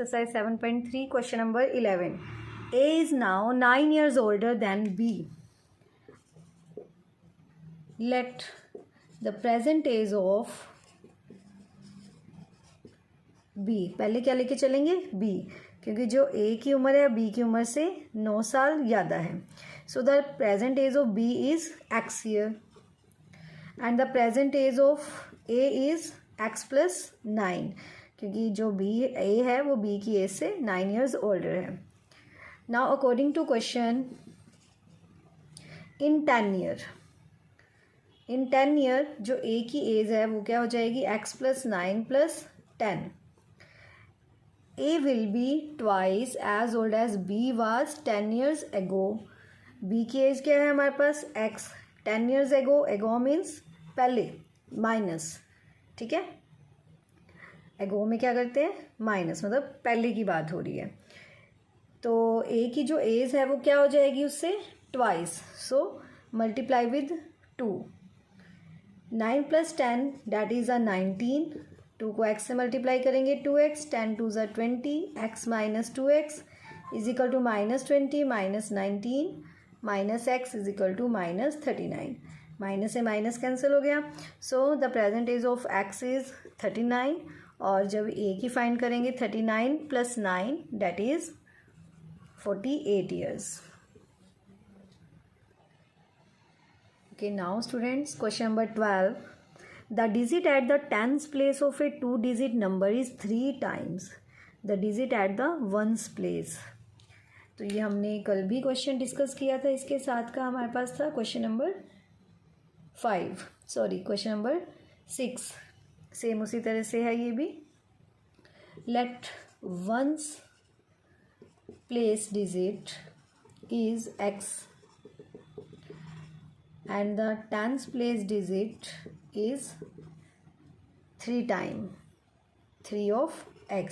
exercise 7.3 question number 11. A is now 9 years older than B. Let the present age of B, पहले क्या लेके चलेंगे B, क्योंकि जो A की उम्र है B की उम्र से 9 साल ज़्यादा है. So the present age of B is X year and the present age of A is X plus 9, क्योंकि जो A है वो B की एज से 9 years older है. Now according to question, in 10 year जो A की एज है वो क्या हो जाएगी X plus 9 plus 10. A will be twice as old as B was 10 years ago. B की एज क्या है हमारे पास X. 10 years ago मीन्स पहले, माइनस. ठीक है, एगो में क्या करते हैं माइनस, मतलब पहले की बात हो रही है. तो A की जो एज है वो क्या हो जाएगी उससे twice. So multiply with 2. 9 plus 10 that is 19. 2 को x से मल्टीप्लाई करेंगे 2x. 10 2 ज़ा 20. x minus 2x is equal to minus 20 minus 19 minus x is equal to minus 39. Minus से माइनस कैंसिल हो गया. So the present age of x is 39. और जब a की फाइंड करेंगे 39 plus 9 that is 48 years. Okay, now students, question number 12. The digit at the tens place of a 2-digit number is 3 times the digit at the ones place. तो ये हमने कल भी question discuss किया था. इसके साथ का हमारे पास था क्वेश्चन नंबर 6. सेम उसी तरह से है ये भी. Let ones place digit is x and the tens place digit is 3 times 3 of x.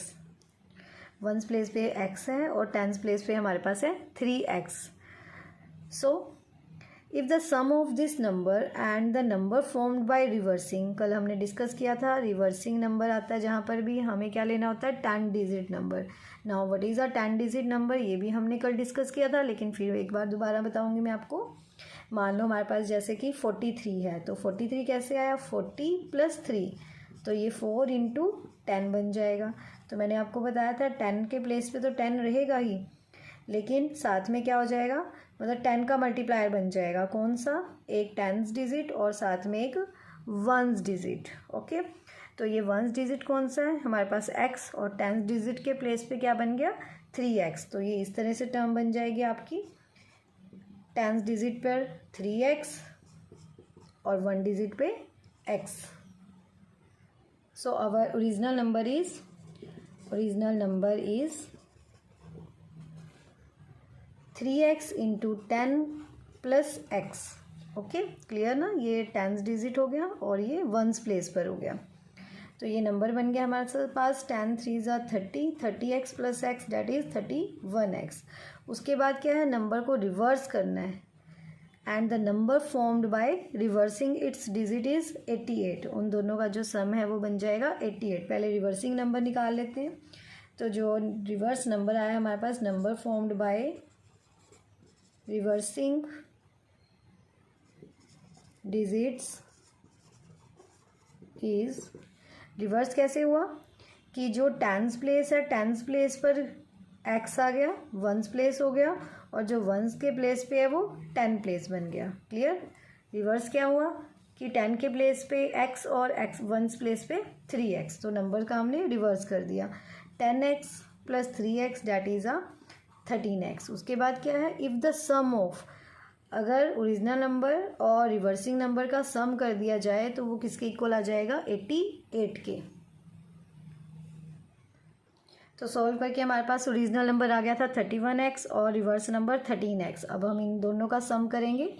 Ones place पे x है और टेंस प्लेस पे हमारे पास है 3x. So if the sum of this number and the number formed by reversing, कल हमने discuss किया था रिवर्सिंग नंबर आता है जहाँ पर भी हमें क्या लेना होता है 10 digit number. Now what is a 10 digit number, ये भी हमने कल डिस्कस किया था, लेकिन फिर एक बार दोबारा बताऊँगी मैं आपको. मान लो हमारे पास जैसे कि 43 है, तो 43 कैसे आया 40 प्लस 3, तो ये 4 इंटू 10 बन जाएगा. तो मैंने आपको बताया था 10 के प्लेस पे तो 10 रहेगा ही, लेकिन साथ में क्या हो जाएगा, मतलब 10 का मल्टीप्लायर बन जाएगा. कौन सा, एक टेंस डिजिट और साथ में एक वंस डिजिट. ओके, तो ये वंस डिजिट कौन सा है हमारे पास x, और टेंस डिजिट के प्लेस पे क्या बन गया 3x. तो ये इस तरह से टर्म बन जाएगी आपकी. टेंस डिजिट पर 3x और 1 डिजिट पे x. So our original number is 3x into 10 plus x. Okay, clear ना. ये टेंस डिजिट हो गया और ये वंस प्लेस पर हो गया. तो ये नंबर बन गया हमारे पास 10 3 ज़ा 30. 30x plus x that is 31x. उसके बाद क्या है, नंबर को रिवर्स करना है and the number formed by reversing it's digit is 88. उन दोनों का जो सम है वो बन जाएगा 88. पहले रिवर्सिंग नंबर निकाल लेते हैं. तो जो रिवर्स नंबर आया हमारे पास, number formed by reversing digits is, reverse कैसे हुआ कि जो टेंस प्लेस है टेंस प्लेस पर x आ गया, वंस प्लेस हो गया, और जो वंस के प्लेस पे है वो 10 प्लेस बन गया. क्लियर. रिवर्स क्या हुआ कि 10 के प्लेस पे x और x वंस प्लेस पे 3x, तो नंबर का हमने रिवर्स कर दिया. 10x plus 3x that is 13x. उसके बाद क्या है, इफ़ द सम ऑफ, अगर ओरिजिनल नंबर और रिवर्सिंग नंबर का सम कर दिया जाए तो वो किसके इक्वल आ जाएगा 88 के. तो सॉल्व करके हमारे पास ओरिजिनल नंबर आ गया था 31x और रिवर्स नंबर 13x. अब हम इन दोनों का सम करेंगे.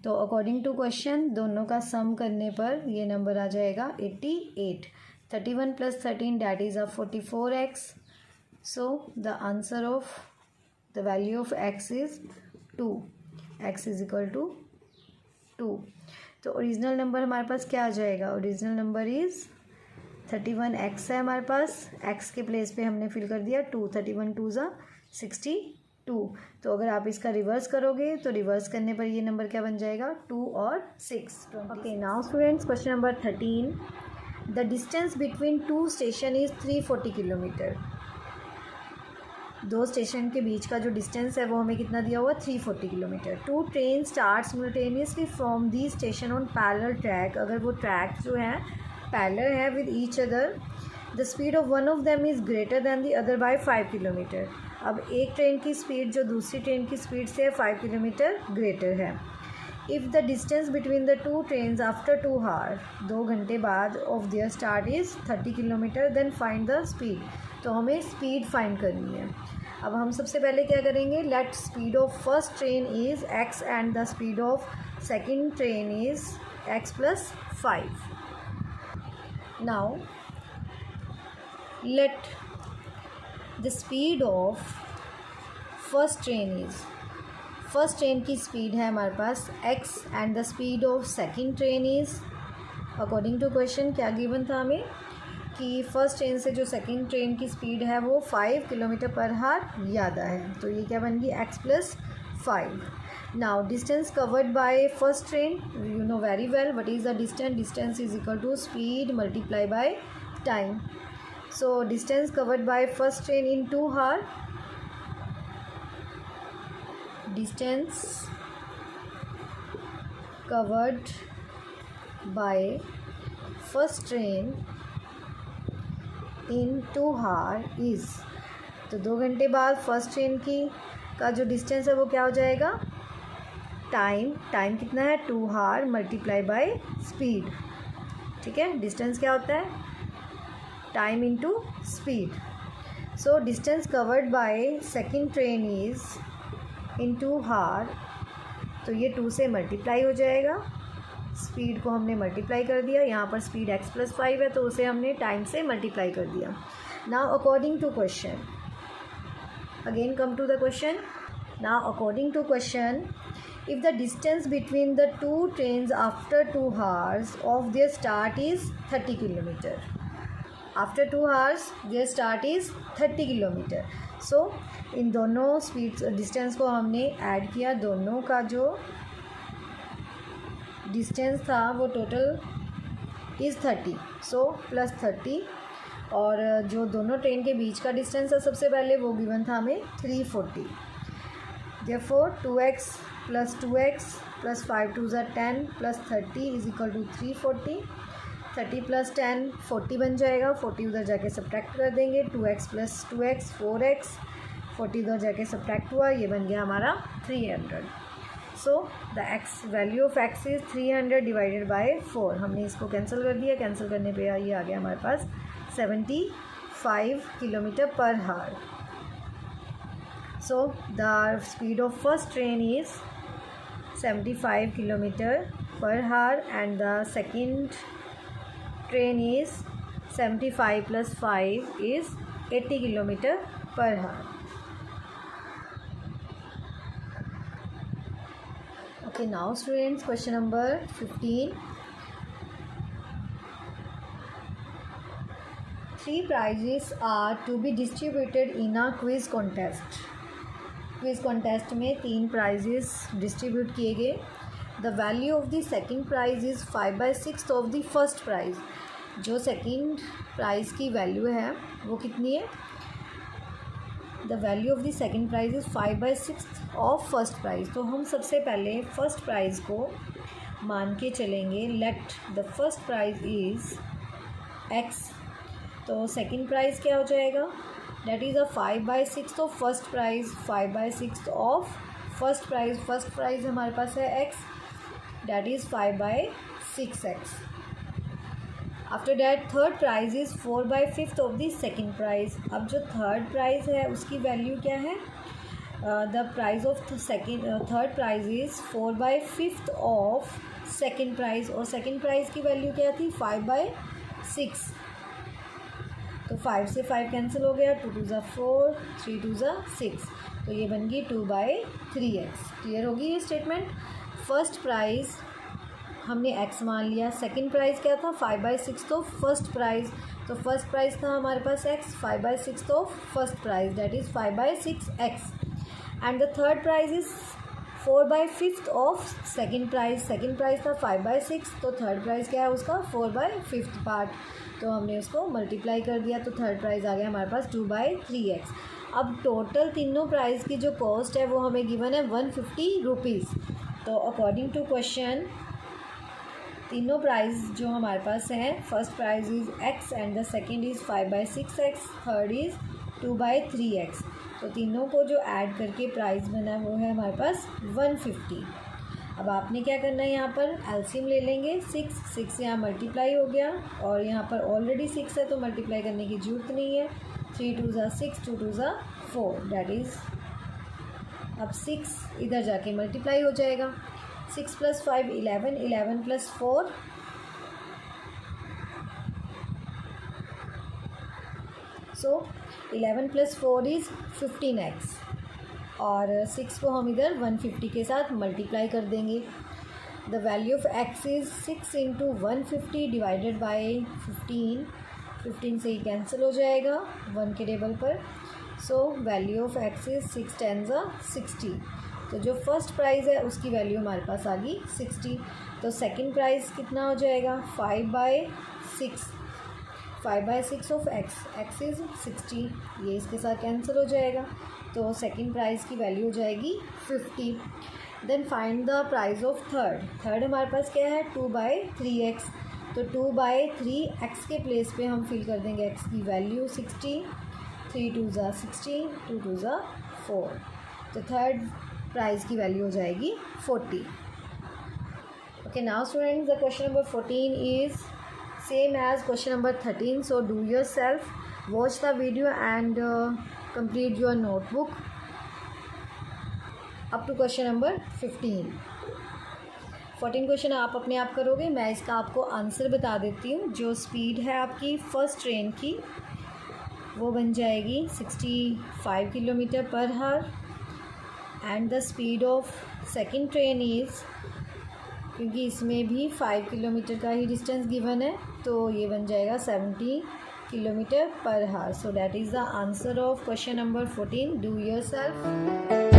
तो अकॉर्डिंग टू क्वेश्चन दोनों का सम करने पर ये नंबर आ जाएगा 88. 31 plus 13 that is 44x. So the answer of the value of x is 2. x is equal to 2. तो ओरिजिनल नंबर हमारे पास क्या आ जाएगा, ओरिजिनल नंबर इज़ 31x है हमारे पास, x के प्लेस पे हमने फिल कर दिया 2, 31 2 ज़ा 62। तो अगर आप इसका रिवर्स करोगे तो रिवर्स करने पर ये नंबर क्या बन जाएगा 2 और 6। Okay now students question number 13, the distance between two station is 340 kilometre. दो स्टेशन के बीच का जो डिस्टेंस है वो हमें कितना दिया हुआ 340 kilometre. Two train start simultaneously from the station on parallel track. अगर वो ट्रैक जो है पैरेलल है with each other, the speed of one of them is greater than the other by 5 kilometre. अब एक ट्रेन की स्पीड जो दूसरी ट्रेन की स्पीड से 5 किलोमीटर ग्रेटर है। If the distance between the two trains after 2 hour, 2 घंटे बाद of their start is 30 kilometre, then find the speed. तो हमें स्पीड फाइंड करनी है। अब हम सबसे पहले क्या करेंगे, let speed of first train is x and the speed of second train is x + 5। Now let the speed of first train is, first train की स्पीड है हमारे पास x and the speed of second train is, according to question क्या given था हमें कि first train से जो सेकेंड ट्रेन की स्पीड है वो 5 किलोमीटर पर आवर ज़्यादा है। तो ये क्या बन गई x + 5। Now distance covered by first train, you know very well what is the distance, distance is equal to speed multiply by time. So distance covered by first train in 2 hour, distance covered by first train in 2 hour is, तो 2 घंटे बाद first train की का जो distance है वो क्या हो जाएगा टाइम, टाइम कितना है 2 आवर मल्टीप्लाई बाय स्पीड। ठीक है, डिस्टेंस क्या होता है time into speed. So distance covered by second train is in 2 hour, तो ये 2 से मल्टीप्लाई हो जाएगा, स्पीड को हमने मल्टीप्लाई कर दिया, यहाँ पर स्पीड x + 5 है तो उसे हमने टाइम से मल्टीप्लाई कर दिया। Now according to question, again come to the question. Now according to question, if the distance between the two trains after 2 hours of their start is 30 kilometre, after 2 hours their start is 30 kilometre. So इन दोनों speed distance को हमने add किया, दोनों का जो distance था वो टोटल इज़ 30, सो +30, और जो दोनों ट्रेन के बीच का डिस्टेंस है सबसे पहले वो गिवन था हमें 340। देयरफॉर 2x + 2x + 5 2 ज़ा 10 + 30 इज़ इक्वल टू 340। 30 + 10 40 बन जाएगा, 40 उधर जाके सब्ट्रैक्ट कर देंगे, 2x + 2x 4x, 40 उधर जाके सब्ट्रैक्ट हुआ, ये बन गया हमारा 300। So the x value of x is 300 divided by 4। हमने इसको कैंसिल कर दिया, कैंसिल करने पे ये आ गया हमारे पास 75 kilometre per hour. So the speed of first train is 75 kilometre per hour and the second train is 75 + 5 is 80 kilometre per hour. Okay, now students, question number 15. 3 prizes are to be distributed in a quiz contest. Quiz contest में 3 prizes distribute किए गए। The value of the second prize is 5/6 of the first prize. जो second prize की value है वो कितनी है, the value of the second price is 5/6 of first prize. तो हम सबसे पहले फर्स्ट प्राइज़ को मान के चलेंगे, let the first prize is x, तो सेकेंड प्राइज़ क्या हो जाएगा, that is 5/6 of first prize, 5/6 of first prize, first prize हमारे पास है x, that is 5/6x। After that third prize is 4/5 of the second prize. अब जो third prize है उसकी वैल्यू क्या है, the prize of third prize is 4/5 of second prize, और सेकेंड प्राइज़ की वैल्यू क्या थी 5/6। तो 5 से 5 कैंसिल हो गया, 2 2 ज़ा 4, 3 2 ज़ा 6, तो ये बन गई 2/3x। क्लियर होगी ये स्टेटमेंट। फर्स्ट प्राइज़ हमने x मान लिया, सेकंड प्राइज़ क्या था 5/6, तो फर्स्ट प्राइज़ तो फर्स्ट प्राइस था हमारे पास x, 5/6 of first price that is 5/6x, and the third prize is 4/5 of second price था 5/6, तो थर्ड प्राइस क्या है उसका 4/5 पार्ट, तो हमने उसको मल्टीप्लाई कर दिया, तो थर्ड प्राइस आ गया हमारे पास 2/3x। अब टोटल तीनों प्राइस की जो कॉस्ट है वो हमें गिवन है 150 रुपीज़। तो अकॉर्डिंग टू क्वेश्चन तीनों प्राइस जो हमारे पास हैं, first price is x and the second is 5/6x, third is 2/3x, तो तीनों को जो ऐड करके प्राइस बना वो है हमारे पास 150। अब आपने क्या करना है, यहाँ पर एलसीएम ले लेंगे, 6 यहाँ मल्टीप्लाई हो गया और यहाँ पर ऑलरेडी 6 है तो मल्टीप्लाई करने की ज़रूरत नहीं है, 3 2 ज़ा 6, 2 2 ज़ा 4 डैट इज़, अब 6 इधर जाके मल्टीप्लाई हो जाएगा, 6 + 5 11, 11 + 4 सो 11 + 4 इज़ 15x, और 6 को हम इधर 150 के साथ मल्टीप्लाई कर देंगे। The value of x is 6 × 150 divided by 15 से ही कैंसिल हो जाएगा 1 के टेबल पर, so value of x is 6 10 ज़ा 60, तो जो फर्स्ट प्राइज़ है उसकी वैल्यू हमारे पास आ गई 60, तो सेकंड प्राइस कितना हो जाएगा 5/6 ऑफ x इज़ 60, ये इसके साथ कैंसिल हो जाएगा, तो सेकंड प्राइस की वैल्यू हो जाएगी 50। Then find the price of third हमारे पास क्या है 2/3x, तो 2/3x के प्लेस पे हम फिल कर देंगे x की वैल्यू 60, 3 2 ज़ा 60, 2 2 ज़ा 4, तो थर्ड प्राइस की वैल्यू हो जाएगी 40। Okay, now students the question number 14 is same as question number 13, so do yourself, watch the video and complete your notebook up to question number 15। 14 question आप अपने आप करोगे, मैं इसका आपको आंसर बता देती हूँ। जो स्पीड है आपकी फ़र्स्ट ट्रेन की वो बन जाएगी 65 km/h, and the speed of second train is, क्योंकि इसमें भी 5 किलोमीटर का ही डिस्टेंस गिवन है, तो ये बन जाएगा 70 km/h। So that is the answer of question number 14। Do yourself.